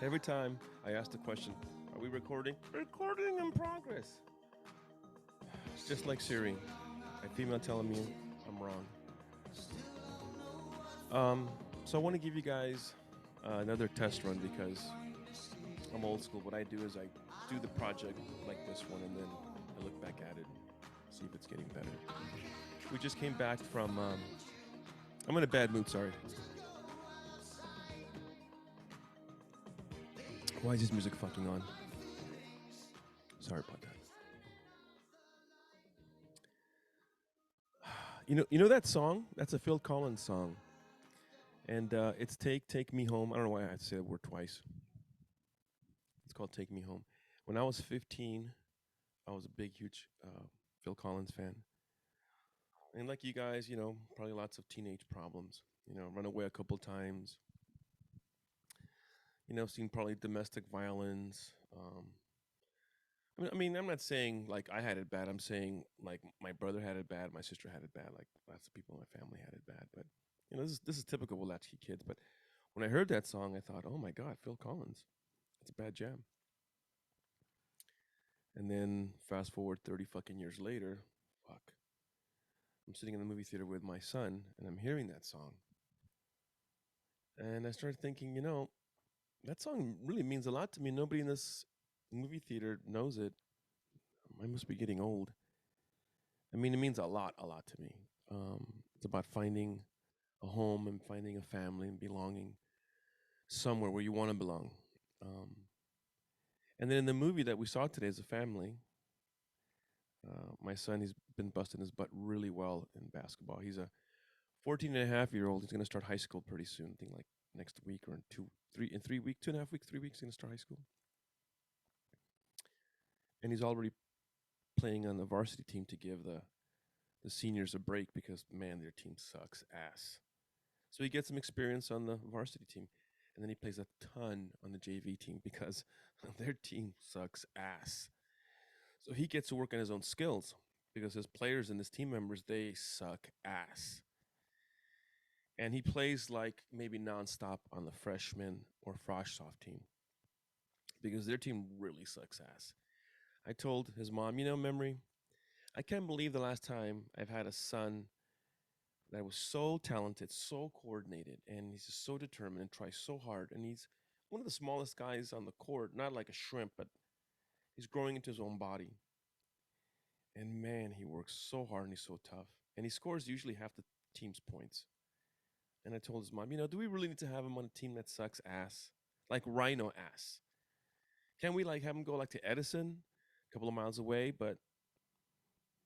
Every time I ask the question, are we recording? Recording in progress. It's just like Siri, a female telling me I'm wrong. So I want to give you guys another test run because I'm old school. What I do is I do the project like this one and then I look back at it, see if it's getting better. We just came back from. I'm in a bad mood. Sorry. Why is this music fucking on? Sorry about that. You know that song? That's a Phil Collins song, and it's "Take Me Home." I don't know why I had to say that word twice. It's called "Take Me Home." When I was 15, I was a big, huge Phil Collins fan, and like you guys, probably lots of teenage problems. Run away a couple times. Seen probably domestic violence. I mean, I'm not saying like I had it bad. I'm saying like my brother had it bad, my sister had it bad, like lots of people in my family had it bad. But this is typical with latchkey kids. But when I heard that song, I thought, oh my God, Phil Collins, it's a bad jam. And then fast forward 30 fucking years later, fuck, I'm sitting in the movie theater with my son, and I'm hearing that song, and I started thinking, that song really means a lot to me. Nobody in this movie theater knows it. I must be getting old. I mean, it means a lot to me. It's about finding a home and finding a family and belonging somewhere where you want to belong. Um, and then in the movie that we saw today as a family, my son, he's been busting his butt really well in basketball. He's a 14 and a half year old. He's going to start high school pretty soon. I think like next week or in 3 weeks, 2.5 weeks, 3 weeks, he's going to start high school. And he's already playing on the varsity team to give the seniors a break because, man, their team sucks ass. So he gets some experience on the varsity team. And then he plays a ton on the JV team because their team sucks ass. So he gets to work on his own skills because his players and his team members, they suck ass. And he plays like maybe nonstop on the freshman or frosh soft team because their team really sucks ass. I told his mom, Memory, I can't believe the last time I've had a son that was so talented, so coordinated, and he's just so determined and tries so hard. And he's one of the smallest guys on the court, not like a shrimp, but he's growing into his own body. And man, he works so hard and he's so tough. And he scores usually half the team's points. And I told his mom, do we really need to have him on a team that sucks ass? Like Rhino ass. Can we like have him go like to Edison, a couple of miles away? But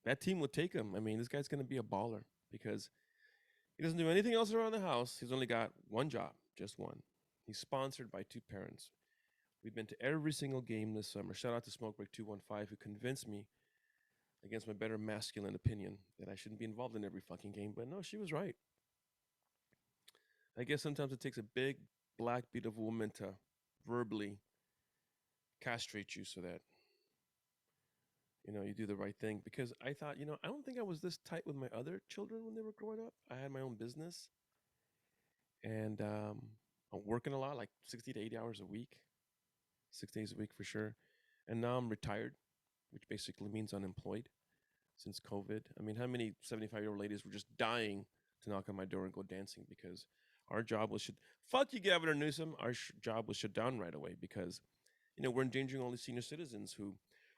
that team would take him. I mean, this guy's gonna be a baller because he doesn't do anything else around the house. He's only got one job, just one. He's sponsored by two parents. We've been to every single game this summer. Shout out to Smokebreak 215 who convinced me against my better masculine opinion that I shouldn't be involved in every fucking game. But no, she was right. I guess sometimes it takes a big black beat of a woman to verbally castrate you so that you do the right thing. Because I thought, I don't think I was this tight with my other children when they were growing up. I had my own business, and I'm working a lot, like 60 to 80 hours a week, 6 days a week for sure. And now I'm retired, which basically means unemployed since COVID. I mean, how many 75-year-old ladies were just dying to knock on my door and go dancing because our job was shut. Fuck you, Governor Newsom. Our job was shut down right away because, we're endangering all these senior citizens who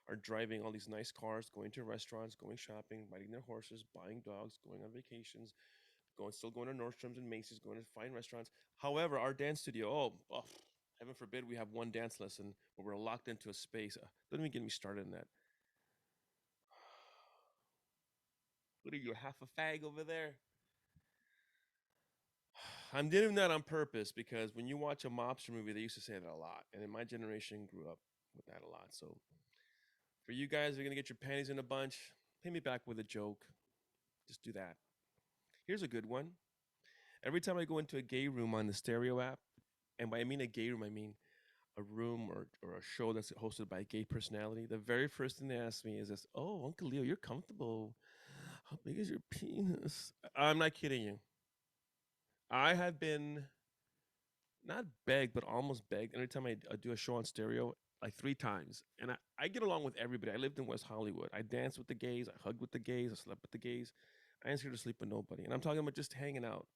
are driving all these nice cars, going to restaurants, going shopping, riding their horses, buying dogs, going on vacations, still going to Nordstrom's and Macy's, going to fine restaurants. However, our dance studio, heaven forbid we have one dance lesson where we're locked into a space. Don't even get me started on that. What are you, half a fag over there? I'm doing that on purpose because when you watch a mobster movie, they used to say that a lot. And in my generation, grew up with that a lot. So for you guys, you're going to get your panties in a bunch. Pay me back with a joke. Just do that. Here's a good one. Every time I go into a gay room on the stereo app, and by I mean a gay room, I mean a room or a show that's hosted by a gay personality, the very first thing they ask me is this: "Oh, Uncle Leo, you're comfortable. How big is your penis?" I'm not kidding you. I have been not begged, but almost begged. Every time I do a show on stereo, like 3 times. And I get along with everybody. I lived in West Hollywood. I danced with the gays. I hugged with the gays. I slept with the gays. I ain't scared to sleep with nobody. And I'm talking about just hanging out.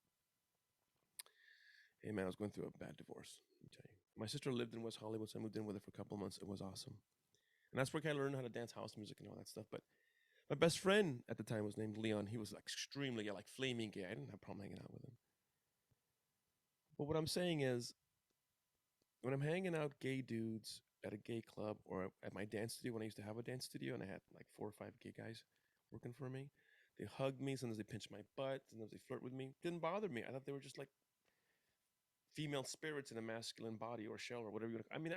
Hey, man, I was going through a bad divorce. Let me tell you. My sister lived in West Hollywood, so I moved in with her for a couple of months. It was awesome. And that's where I learned how to dance house music and all that stuff. But my best friend at the time was named Leon. He was like extremely gay, like flaming gay. I didn't have a problem hanging out with him. But what I'm saying is, when I'm hanging out gay dudes at a gay club or at my dance studio, when I used to have a dance studio and I had like 4 or 5 gay guys working for me, they hug me. Sometimes they pinch my butt. Sometimes they flirt with me. Didn't bother me. I thought they were just like female spirits in a masculine body or shell or whatever you want to. I mean,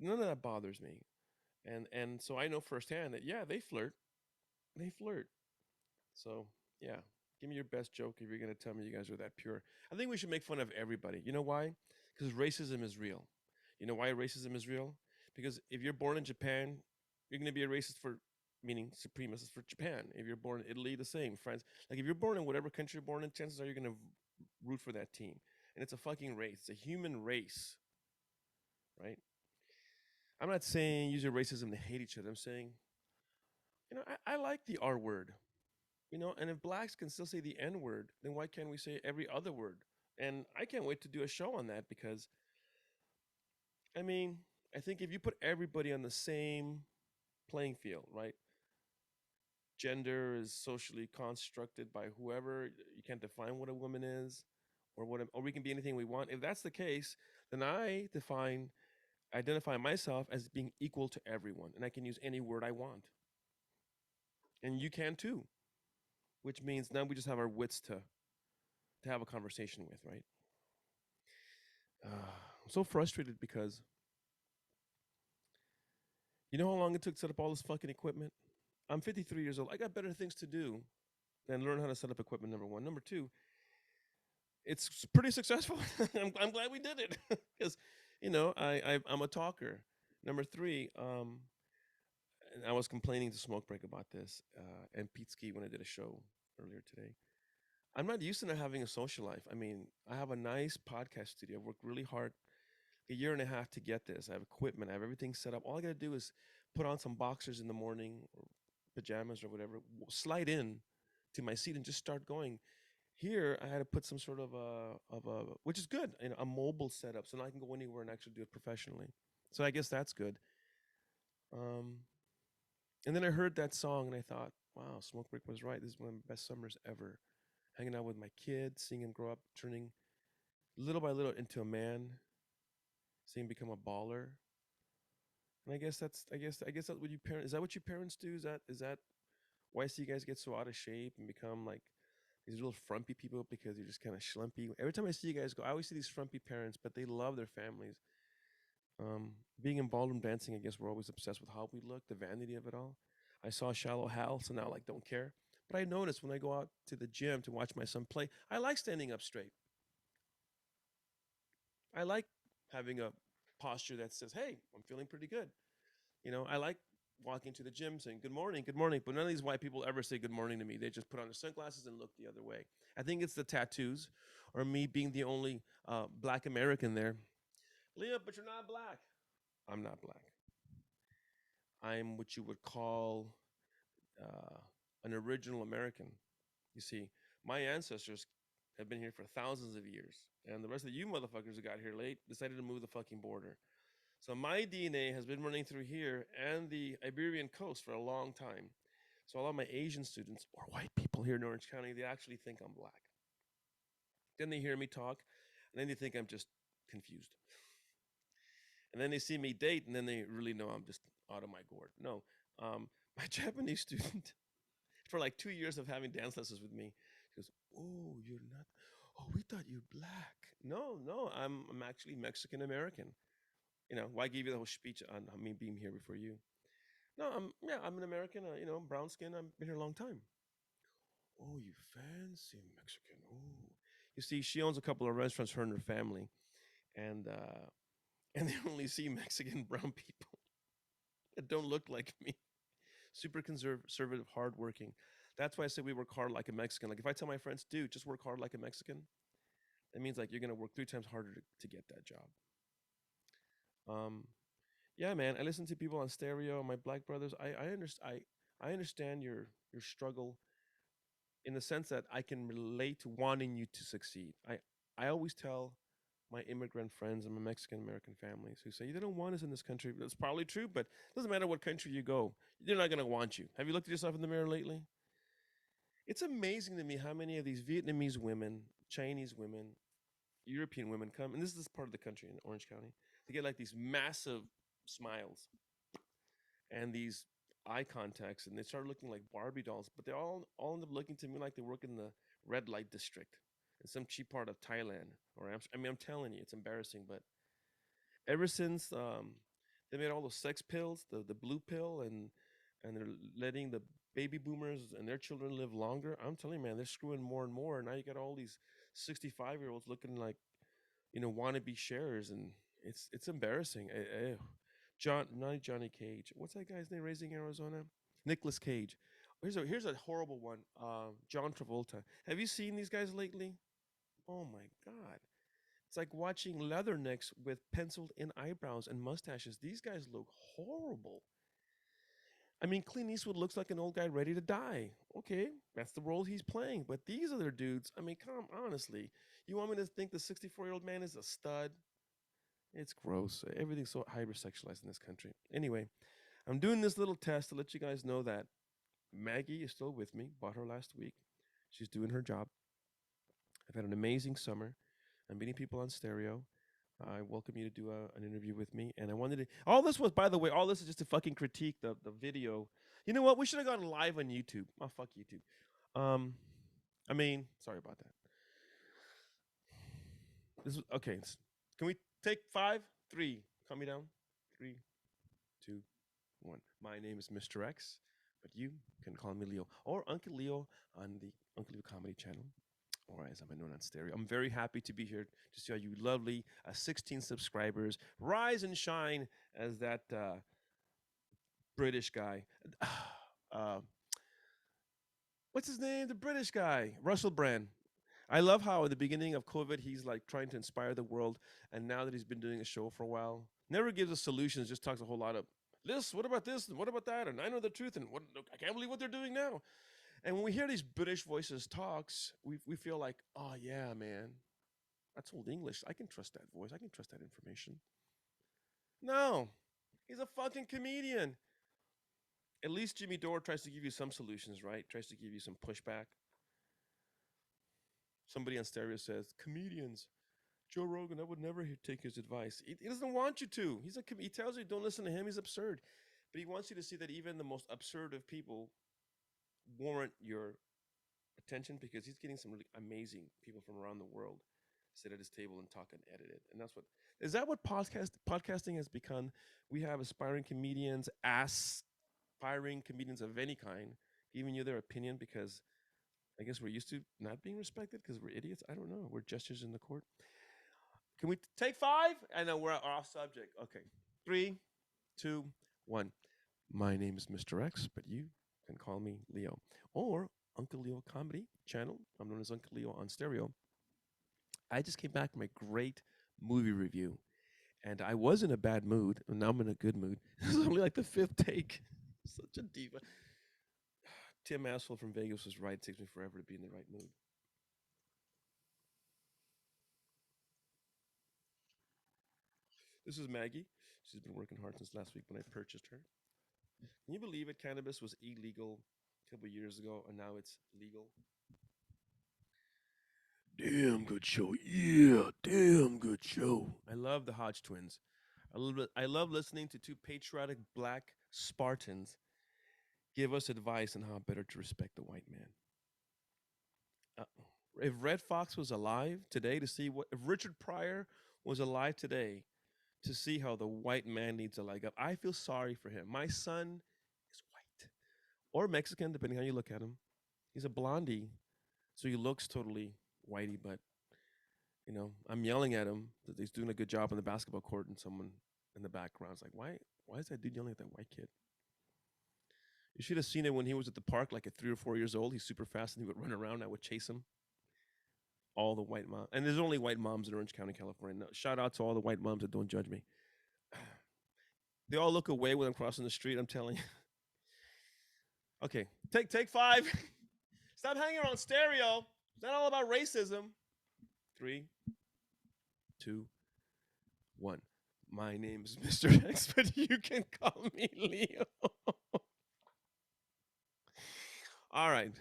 none of that bothers me. And so I know firsthand that yeah, they flirt. They flirt. So yeah, give me your best joke if you're gonna tell me you guys are that pure. I think we should make fun of everybody. You know why? Because racism is real. You know why racism is real? Because if you're born in Japan, you're gonna be a racist for meaning supremacist for Japan. If you're born in Italy, the same. France, like if you're born in whatever country you're born in, chances are you're gonna root for that team. And it's a fucking race. It's a human race, right? I'm not saying use your racism to hate each other. I'm saying, I like the R word. And if blacks can still say the N word, then why can't we say every other word? And I can't wait to do a show on that because, I mean, I think if you put everybody on the same playing field, right? Gender is socially constructed by whoever. You can't define what a woman is, or we can be anything we want. If that's the case, then identify myself as being equal to everyone, and I can use any word I want, and you can too. Which means now we just have our wits to have a conversation with, right? I'm so frustrated because you know how long it took to set up all this fucking equipment? I'm 53 years old. I got better things to do than learn how to set up equipment, number one. Number two, it's pretty successful. I'm glad we did it because, I'm a talker. Number three, and I was complaining to Smoke Break about this and Pete Ski when I did a show earlier today. I'm not used to not having a social life. I mean, I have a nice podcast studio. I've worked really hard a year and a half to get this. I have equipment. I have everything set up. All I got to do is put on some boxers in the morning or pajamas or whatever, slide in to my seat and just start going. Here, I had to put some sort of a which is good, a mobile setup, so now I can go anywhere and actually do it professionally. So I guess that's good. Um, and then I heard that song and I thought, wow, Smoke Break was right. This is one of the best summers ever. Hanging out with my kids, seeing him grow up, turning little by little into a man, seeing him become a baller. And I guess that's what you parents is that what you parents do? Is that why I see you guys get so out of shape and become like these little frumpy people because you're just kind of schlumpy? Every time I see you guys go, I always see these frumpy parents, but they love their families. Being in ballroom dancing, I guess we're always obsessed with how we look, the vanity of it all. I saw Shallow Hal, so now like don't care. But I notice when I go out to the gym to watch my son play, I like standing up straight. I like having a posture that says, "Hey, I'm feeling pretty good." I like walking to the gym saying good morning. But none of these white people ever say good morning to me. They just put on their sunglasses and look the other way. I think it's the tattoos or me being the only black American there. Leah, but you're not black. I'm not black. I'm what you would call uh, an original American. You see, my ancestors have been here for thousands of years, and the rest of you motherfuckers who got here late decided to move the fucking border. So my DNA has been running through here and the Iberian coast for a long time. So a lot of my Asian students or white people here in Orange County, they actually think I'm black. Then they hear me talk, and then they think I'm just confused. And then they see me date, and then they really know I'm just out of my gourd. No, my Japanese student, for like 2 years of having dance lessons with me, she goes, "Oh, you're not. Oh, we thought you're black. No, no, I'm actually Mexican American. Why give you the whole speech on me being here before you? No, I'm an American. Brown skin. I've been here a long time. Oh, you fancy Mexican. Oh, you see, she owns a couple of restaurants, her and her family, and and they only see Mexican brown people that don't look like me. Super conservative, hardworking. That's why I say we work hard like a Mexican. Like if I tell my friends, dude, just work hard like a Mexican, That means like you're gonna work 3 times harder to get that job. Um, yeah, man. I listen to people on stereo. My black brothers. I understand your struggle in the sense that I can relate to wanting you to succeed. I always tell my immigrant friends and my Mexican American families who say they don't want us in this country. That's probably true, but it doesn't matter what country you go, they're not gonna want you. Have you looked at yourself in the mirror lately? It's amazing to me how many of these Vietnamese women, Chinese women, European women come, and this is part of the country in Orange County. They get like these massive smiles and these eye contacts, and they start looking like Barbie dolls. But they all end up looking to me like they work in the red light district in some cheap part of Thailand or Amsterdam. I mean, I'm telling you, it's embarrassing. But ever since they made all those sex pills, the blue pill, and they're letting the baby boomers and their children live longer. I'm telling you, man, they're screwing more and more. Now you got all these 65-year-olds looking like wannabe sharers, and it's embarrassing. Not Johnny Cage. What's that guy's name? Raising Arizona, Nicholas Cage. Here's a horrible one. John Travolta. Have you seen these guys lately? Oh my god. It's like watching leathernecks with penciled in eyebrows and mustaches. These guys look horrible. I mean, Clint Eastwood looks like an old guy ready to die. Okay, that's the role he's playing. But these other dudes, I mean, come honestly, you want me to think the 64-year-old man is a stud? It's gross. Everything's so hypersexualized in this country. Anyway, I'm doing this little test to let you guys know that Maggie is still with me. Bought her last week. She's doing her job. I've had an amazing summer. I'm meeting people on stereo. I welcome you to do an interview with me. And I wanted to. All this was, by the way, all this is just to fucking critique the video. You know what? We should have gone live on YouTube. Oh, fuck YouTube. Um, I mean, sorry about that. This is okay. Can we take 5, 3? Calm me down. 3, 2, 1. My name is Mr. X, but you can call me Leo or Uncle Leo on the Uncle Leo Comedy Channel, or as I'm known on stereo. I'm very happy to be here to see all you lovely 16 subscribers rise and shine as that British guy. Uh, what's his name? The British guy, Russell Brand. I love how at the beginning of COVID, he's like trying to inspire the world. And now that he's been doing a show for a while, never gives us solutions, just talks a whole lot of this, what about this, and what about that, and I know the truth, and what I can't believe what they're doing now. And when we hear these British voices talks, we feel like, oh yeah, man, that's old English. I can trust that voice. I can trust that information. No, he's a fucking comedian. At least Jimmy Dore tries to give you some solutions, right? Tries to give you some pushback. Somebody on stereo says, comedians, Joe Rogan, I would never take his advice. He doesn't want you to. He tells you don't listen to him. He's absurd, but he wants you to see that even the most absurd of people warrant your attention because he's getting some really amazing people from around the world sit at his table and talk and edit it. And that's what is that what podcasting has become? We have aspiring comedians, aspiring comedians of any kind, giving you their opinion because I guess we're used to not being respected because we're idiots. I don't know. We're gestures in the court. Can we take 5? I know we're off subject. Okay. 3, 2, 1. My name is Mr. X, but you can call me Leo or Uncle Leo Comedy Channel. I'm known as Uncle Leo on stereo. I just came back from a great movie review, and I was in a bad mood, and now I'm in a good mood. This is only like the 5th take. Such a diva. Tim Asshole from Vegas was right. It takes me forever to be in the right mood. This is Maggie. She's been working hard since last week when I purchased her. Can you believe it? Cannabis was illegal a couple of years ago, and now it's legal. Damn good show. Yeah, damn good show. I love the Hodge twins. I love listening to two patriotic black Spartans give us advice on how better to respect the white man. Uh, if Red Fox was alive today to see what if Richard Pryor was alive today to see how the white man needs a leg up, I feel sorry for him. My son is white or Mexican, depending how you look at him. He's a blondie, so he looks totally whitey, but I'm yelling at him that he's doing a good job on the basketball court, and someone in the background is like, why is that dude yelling at that white kid? You should have seen it when he was at the park, like at 3 or 4 years old. He's super fast and he would run around. I would chase him. all the white moms, and there's only white moms in Orange County, California. No, shout out to all the white moms that don't judge me. They all look away when I'm crossing the street. I'm telling you. Okay, take five. Stop hanging around stereo. It's not all about racism. 3, 2, 1. My name's Mr. X, but you can call me Leo. All right.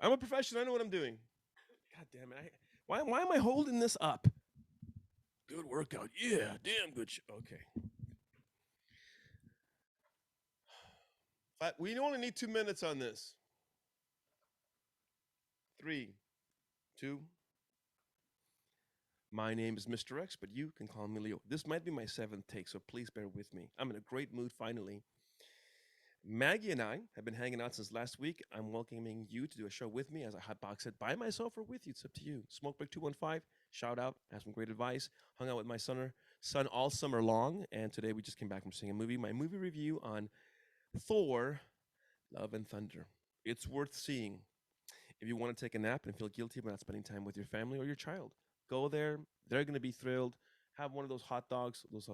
I'm a professional. I know what I'm doing. God damn it. Why am I holding this up? Good workout. Yeah, damn good. Okay. We only need 2 minutes on this. 3, 2. My name is Mr. X, but you can call me Leo. This might be my 7th take, so please bear with me. I'm in a great mood finally. Maggie and I have been hanging out since last week. I'm welcoming you to do a show with me as I hotbox it by myself or with you. It's up to you. Smoke Break 215, shout out, have some great advice. Hung out with my son all summer long, and today we just came back from seeing a movie. My movie review on Thor, Love and Thunder. It's worth seeing. If you want to take a nap and feel guilty about not spending time with your family or your child, go there. They're going to be thrilled. Have one of those hot dogs, those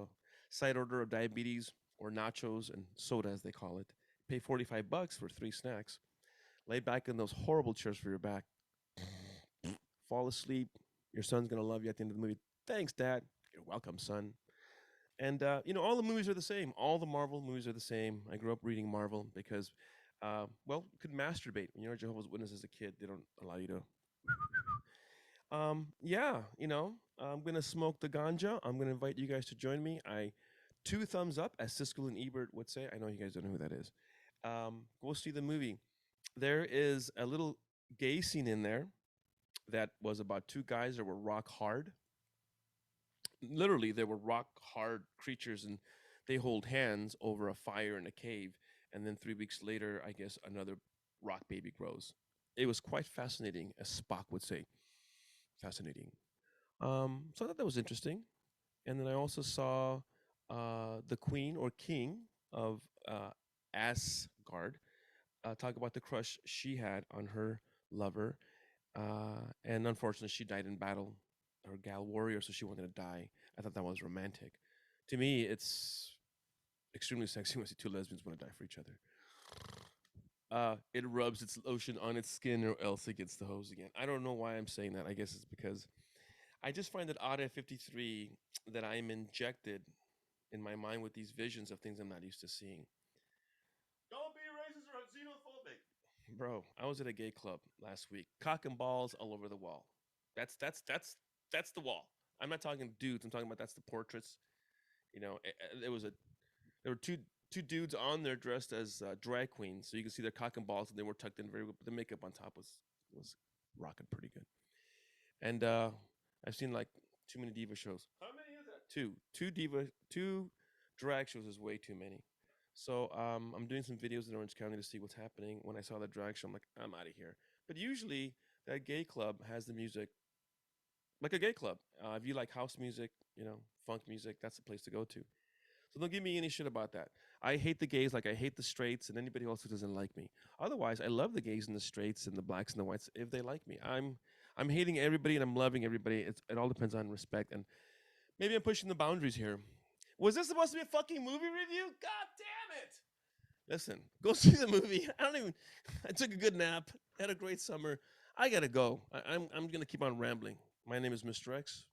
side order of diabetes or nachos and soda, as they call it. Pay $45 for 3 snacks. Lay back in those horrible chairs for your back. Fall asleep. Your son's going to love you at the end of the movie. Thanks, Dad. You're welcome, son. And, all the movies are the same. All the Marvel movies are the same. I grew up reading Marvel because, you could masturbate. When you're a Jehovah's Witness as a kid, they don't allow you to. I'm going to smoke the ganja. I'm going to invite you guys to join me. 2 thumbs up, as Siskel and Ebert would say. I know you guys don't know who that is. Go see the movie. There is a little gay scene in there that was about 2 guys that were rock hard. Literally, they were rock hard creatures, and they hold hands over a fire in a cave. And then 3 weeks later, I guess another rock baby grows. It was quite fascinating, as Spock would say. Fascinating. So I thought that was interesting. And then I also saw the queen or king of Asgard talk about the crush she had on her lover. And unfortunately, she died in battle. Her gal warrior, so she wanted to die. I thought that was romantic. To me, it's extremely sexy when I see 2 lesbians want to die for each other. It rubs its lotion on its skin, or else it gets the hose again. I don't know why I'm saying that. I guess it's because I just find it odd at 53 that I'm injected in my mind with these visions of things I'm not used to seeing. Don't be racist or xenophobic. Bro, I was at a gay club last week. Cock and balls all over the wall. That's the wall. I'm not talking dudes. I'm talking about that's the portraits. There were two dudes on there dressed as drag queens, so you can see their cock and balls, and they were tucked in very well. But the makeup on top was rocking pretty good. And I've seen like too many diva shows. How many is that? Two drag shows is way too many. So I'm doing some videos in Orange County to see what's happening. When I saw the drag show, I'm like, I'm out of here. But usually that gay club has the music like a gay club. If you like house music, funk music, that's the place to go to. So don't give me any shit about that. I hate the gays like I hate the straights and anybody else who doesn't like me. Otherwise, I love the gays and the straights and the blacks and the whites if they like me. I'm hating everybody and I'm loving everybody. It all depends on respect, and maybe I'm pushing the boundaries here. Was this supposed to be a fucking movie review? God damn it! Listen, go see the movie. I took a good nap. Had a great summer. I gotta go. I'm gonna keep on rambling. My name is Mr. X.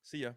See ya.